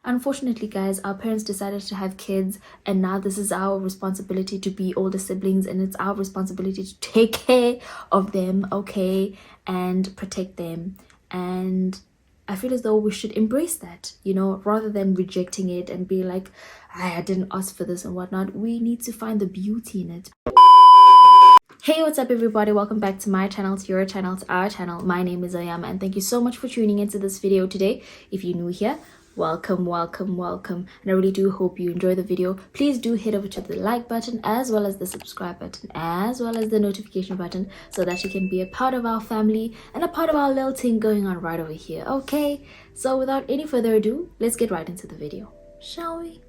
Unfortunately, guys, our parents decided to have kids, and now this is our responsibility to be older siblings, and it's our responsibility to take care of them, okay, and protect them. And I feel as though we should embrace that, you know, rather than rejecting it and be like, I didn't ask for this and whatnot. We need to find the beauty in it. Hey, what's up everybody? Welcome back to my channel, to your channel, to our channel. My name is Ayama, and thank you so much for tuning into this video today. If you're new here, welcome. And I really do hope you enjoy the video. Please do head over to the like button, as well as the subscribe button, as well as the notification button, so that you can be a part of our family and a part of our little thing going on right over here, okay? So without any further ado, let's get right into the video, shall we?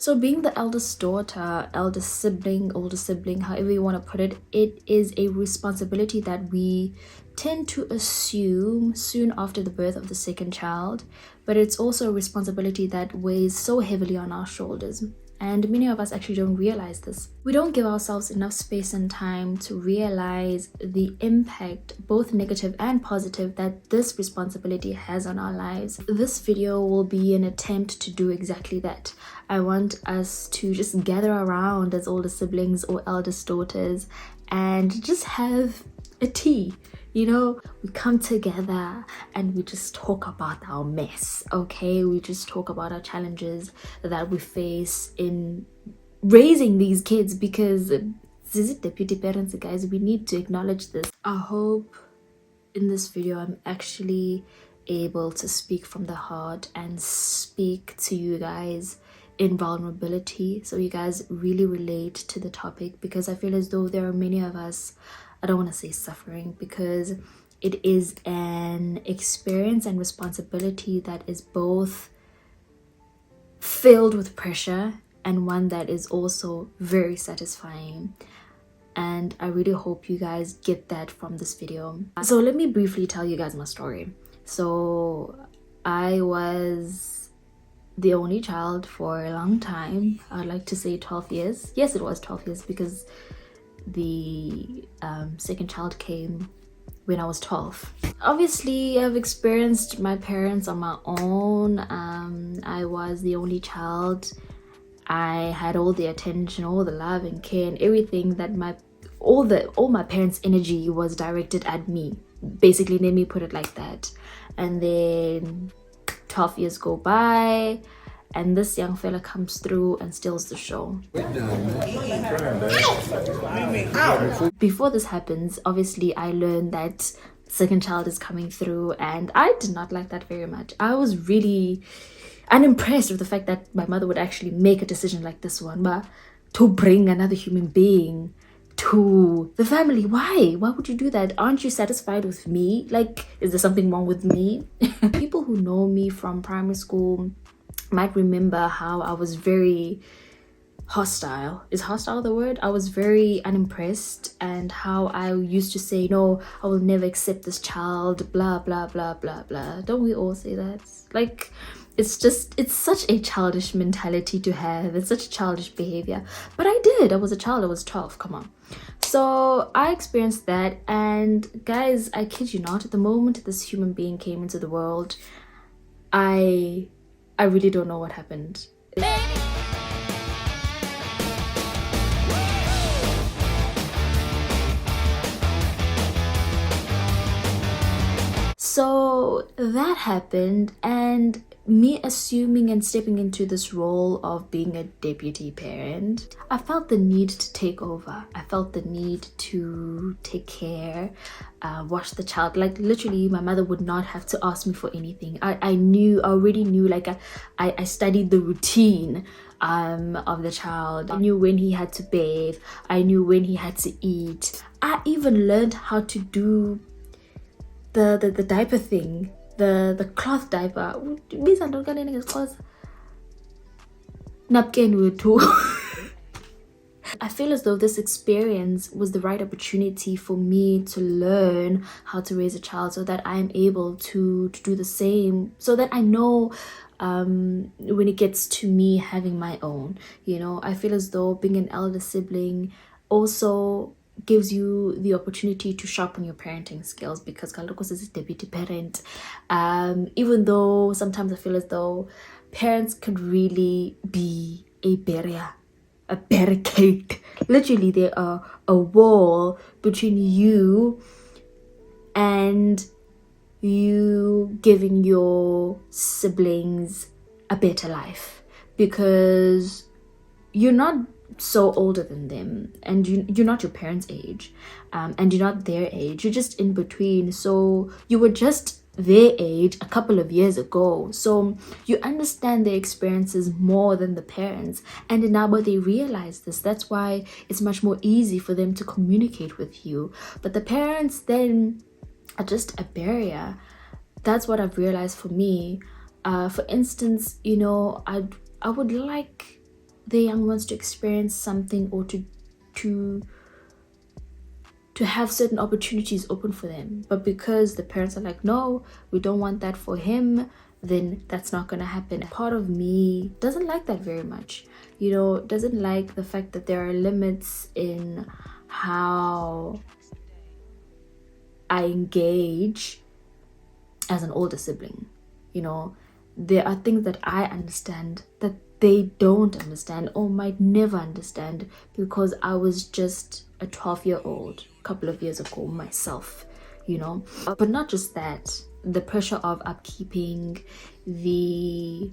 So being the eldest daughter, eldest sibling, older sibling, however you want to put it, it is a responsibility that we tend to assume soon after the birth of the second child, but it's also a responsibility that weighs so heavily on our shoulders. And many of us actually don't realize this. We don't give ourselves enough space and time to realize the impact, both negative and positive, that this responsibility has on our lives. This video will be an attempt to do exactly that. I want us to just gather around as older siblings or eldest daughters and just have a tea. You know, we come together and we just talk about our mess, okay? We just talk about our challenges that we face in raising these kids, because this is deputy parents, guys. We need to acknowledge this. I hope in this video I'm actually able to speak from the heart and speak to you guys in vulnerability, so you guys really relate to the topic, because I feel as though there are many of us, I don't want to say suffering, because it is an experience and responsibility that is both filled with pressure and one that is also very satisfying. And I really hope you guys get that from this video. So let me briefly tell you guys my story. So I was the only child for a long time. I'd like to say 12 years. Yes, it was 12 years, because the second child came when I was 12. Obviously, I've experienced my parents on my own. I was the only child. I had all the attention, all the love and care and everything that all my parents' energy was directed at me. Basically, let me put it like that. And then 12 years go by, and this young fella comes through and steals the show. Before this happens, obviously I learned that second child is coming through, and I did not like that very much. I was really unimpressed with the fact that my mother would actually make a decision like this one, but to bring another human being to the family. Why would you do that? Aren't you satisfied with me? Like, is there something wrong with me? People who know me from primary school might remember how I was very hostile. Is hostile the word? I was very unimpressed, and how I used to say, no, I will never accept this child, blah blah blah blah blah. Don't we all say that? Like, it's such a childish mentality to have. It's such a childish behavior. But I did. I was a child. I was 12. Come on. So I experienced that. And guys, I kid you not, at the moment this human being came into the world, I really don't know what happened. So that happened, and me assuming and stepping into this role of being a deputy parent, I felt the need to take over. I felt the need to take care, watch the child. Like, literally, my mother would not have to ask me for anything. I already knew, like, I studied the routine of the child. I knew when he had to bathe. I knew when he had to eat. I even learned how to do the diaper thing, the cloth diaper. Napkin too. I feel as though this experience was the right opportunity for me to learn how to raise a child, so that I'm able to do the same, so that I know when it gets to me having my own, you know. I feel as though being an elder sibling also gives you the opportunity to sharpen your parenting skills, because Kalokos is a deputy parent. Even though sometimes I feel as though parents could really be a barrier, a barricade. Literally, they are a wall between you and you giving your siblings a better life, because you're not so older than them, and you're not your parents' age, and you're not their age, you're just in between. So you were just their age a couple of years ago, so you understand their experiences more than the parents. And now but they realize this, that's why it's much more easy for them to communicate with you. But the parents then are just a barrier. That's what I've realized for me. For instance, you know, I would like the young ones to experience something, or to have certain opportunities open for them, but because the parents are like, no, we don't want that for him, then that's not gonna happen. Part of me doesn't like that very much, you know, doesn't like the fact that there are limits in how I engage as an older sibling. You know, there are things that I understand that they don't understand, or might never understand, because I was just a 12-year-old a couple of years ago myself, you know. But not just that, the pressure of upkeeping the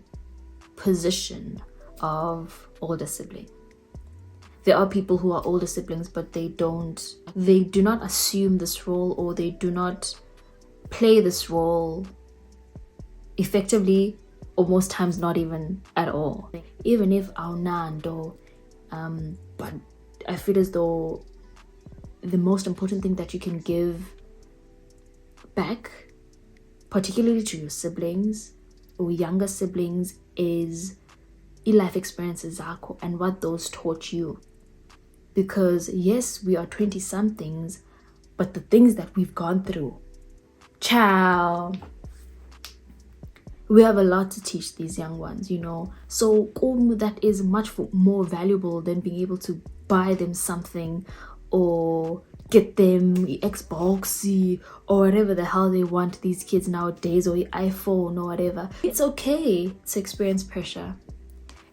position of older sibling. There are people who are older siblings, but they do not assume this role, or they do not play this role effectively, or most times not even at all. Even if aunando, but I feel as though the most important thing that you can give back, particularly to your siblings or younger siblings, is life experiences zakho and what those taught you. Because yes, we are 20 somethings, but the things that we've gone through, ciao, we have a lot to teach these young ones, you know. So that is much more valuable than being able to buy them something, or get them Xbox or whatever the hell they want, these kids nowadays, or iPhone or whatever. It's okay to experience pressure.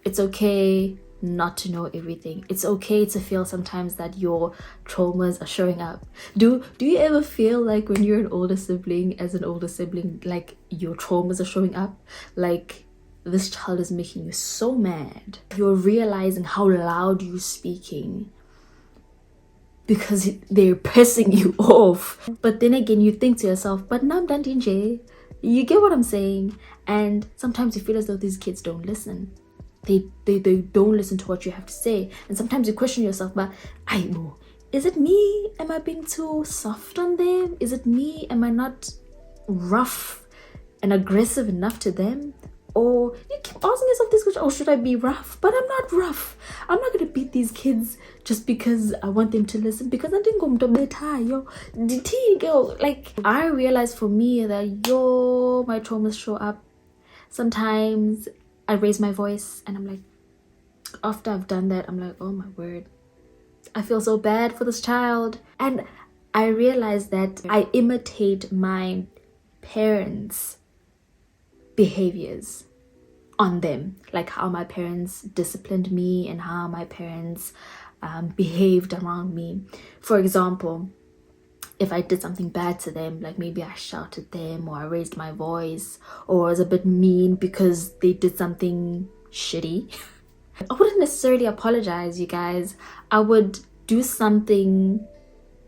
It's okay not to know everything. It's okay to feel sometimes that your traumas are showing up. Do you ever feel like when you're an older sibling, as an older sibling, like your traumas are showing up? Like, this child is making you so mad. You're realizing how loud you're speaking because they're pissing you off. But then again, you think to yourself, but nam dandinje. You get what I'm saying? And sometimes you feel as though these kids don't listen. They don't listen to what you have to say. And sometimes you question yourself, but I know, is it me? Am I being too soft on them? Is it me? Am I not rough and aggressive enough to them? Or you keep asking yourself this question, oh, should I be rough? But I'm not rough. I'm not gonna beat these kids just because I want them to listen, because I didn't go to like, I realized for me that my traumas show up. Sometimes I raise my voice and I'm like, after I've done that, I'm like, oh my word, I feel so bad for this child. And I realized that I imitate my parents' behaviors on them, like how my parents disciplined me and how my parents behaved around me. For example, if I did something bad to them, like maybe I shouted them, or I raised my voice, or was a bit mean because they did something shitty, I wouldn't necessarily apologize, you guys. I would do something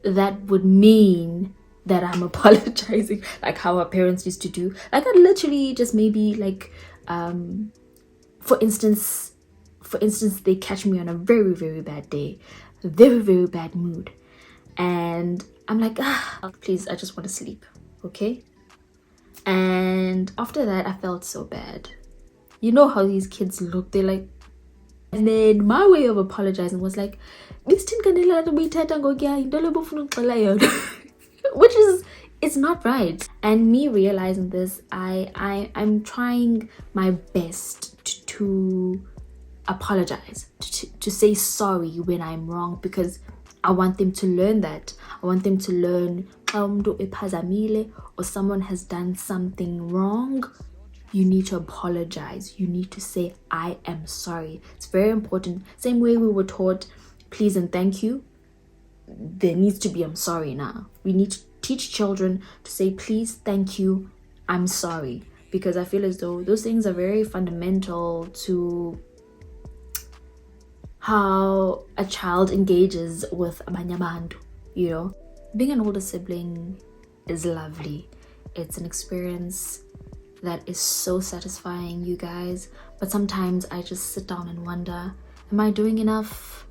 that would mean that I'm apologizing, like how our parents used to do. Like, I'd literally just maybe like, for instance, they catch me on a very, very bad day, a very, very bad mood, and I'm like, please, I just want to sleep, okay? And after that, I felt so bad. You know how these kids look, they're like, and then my way of apologizing was like, which is, it's not right. And me realizing this, I'm trying my best to apologize, to say sorry when I'm wrong, because I want them to learn that. I want them to learn or someone has done something wrong. You need to apologize. You need to say, I am sorry. It's very important. Same way we were taught please and thank you, there needs to be I'm sorry now. We need to teach children to say please, thank you, I'm sorry. Because I feel as though those things are very fundamental to how a child engages with abanye abantu, you know. Being an older sibling is lovely. It's an experience that is so satisfying, you guys. But sometimes I just sit down and wonder, am I doing enough?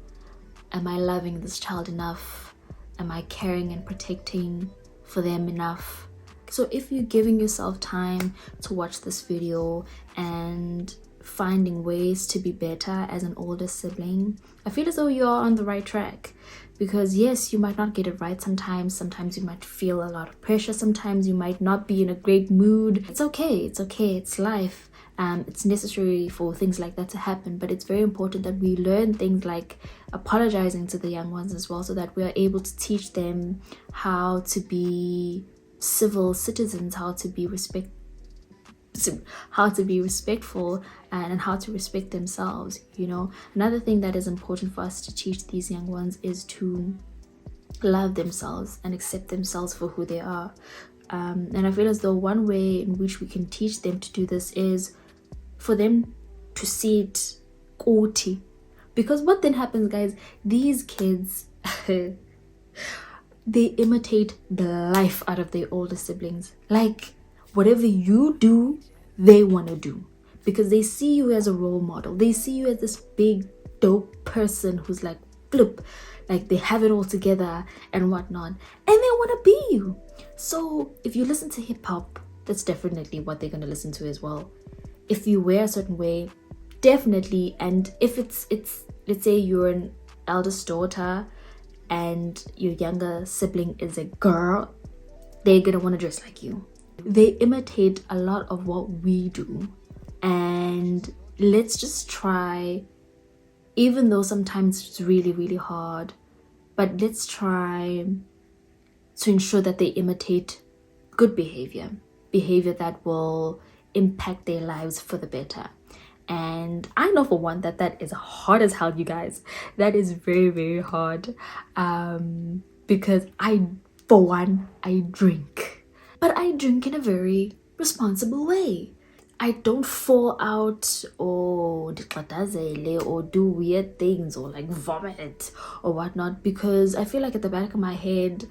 Am I loving this child enough? Am I caring and protecting for them enough? So if you're giving yourself time to watch this video and finding ways to be better as an older sibling, I feel as though you are on the right track. Because yes, you might not get it right sometimes. Sometimes you might feel a lot of pressure. Sometimes you might not be in a great mood. It's okay. It's okay. It's life. It's necessary for things like that to happen. But it's very important that we learn things like apologizing to the young ones as well, so that we are able to teach them how to be civil citizens, how to be respectful, and how to respect themselves, you know. Another thing that is important for us to teach these young ones is to love themselves and accept themselves for who they are. And I feel as though one way in which we can teach them to do this is for them to see it kuti. Because what then happens, guys, these kids they imitate the life out of their older siblings. Like whatever you do, they want to do, because they see you as a role model. They see you as this big dope person who's like flip, like they have it all together and whatnot, and they want to be you. So if you listen to hip-hop, that's definitely what they're going to listen to as well. If you wear a certain way, definitely. And if it's let's say you're an eldest daughter and your younger sibling is a girl, they're gonna want to dress like you. They imitate a lot of what we do. And let's just try, even though sometimes it's really, really hard, but let's try to ensure that they imitate good behavior that will impact their lives for the better. And I know for one that is hard as hell, you guys. That is very, very hard, because I drink, but I drink in a very responsible way. I don't fall out or do weird things or like vomit or whatnot, because I feel like at the back of my head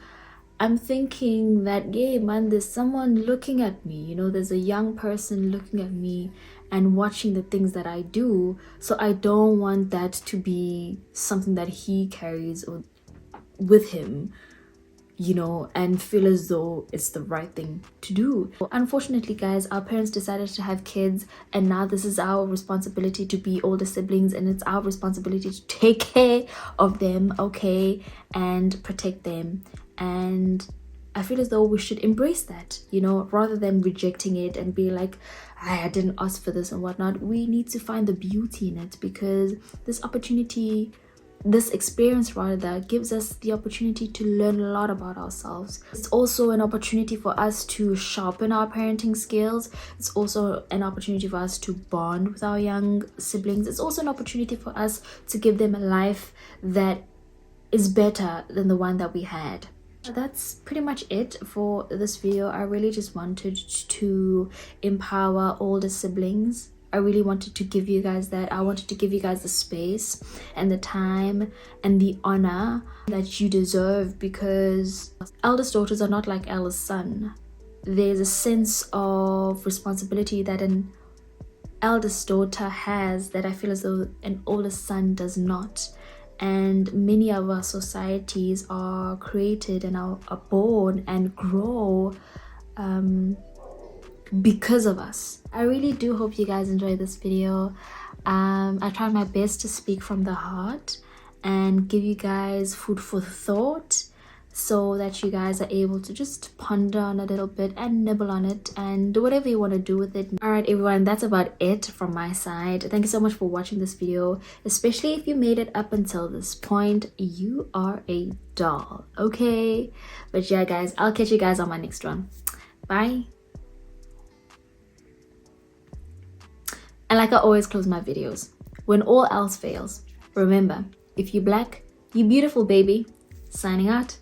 I'm thinking that, yeah man, there's someone looking at me, you know, there's a young person looking at me and watching the things that I do. So I don't want that to be something that he carries or with him, you know, and feel as though it's the right thing to do. Unfortunately, guys, our parents decided to have kids, and now this is our responsibility to be older siblings, and it's our responsibility to take care of them, okay, and protect them. And I feel as though we should embrace that, you know, rather than rejecting it and be like, I didn't ask for this and whatnot. We need to find the beauty in it, because this experience rather gives us the opportunity to learn a lot about ourselves. It's also an opportunity for us to sharpen our parenting skills. It's also an opportunity for us to bond with our young siblings. It's also an opportunity for us to give them a life that is better than the one that we had. That's pretty much it for this video. I really just wanted to empower older siblings. I really wanted to give you guys that. I wanted to give you guys the space and the time and the honor that you deserve, because eldest daughters are not like eldest son. There's a sense of responsibility that an eldest daughter has that I feel as though an oldest son does not. And many of our societies are created and are born and grow because of us. I really do hope you guys enjoyed this video. I tried my best to speak from the heart and give you guys food for thought. so that you guys are able to just ponder on a little bit and nibble on it and do whatever you want to do with it. All right, everyone, that's about it from my side. Thank you so much for watching this video, especially if you made it up until this point. You are a doll, okay? But yeah, guys, I'll catch you guys on my next one. Bye. And like I always close my videos, when all else fails, remember, if you black, you beautiful, baby. Signing out.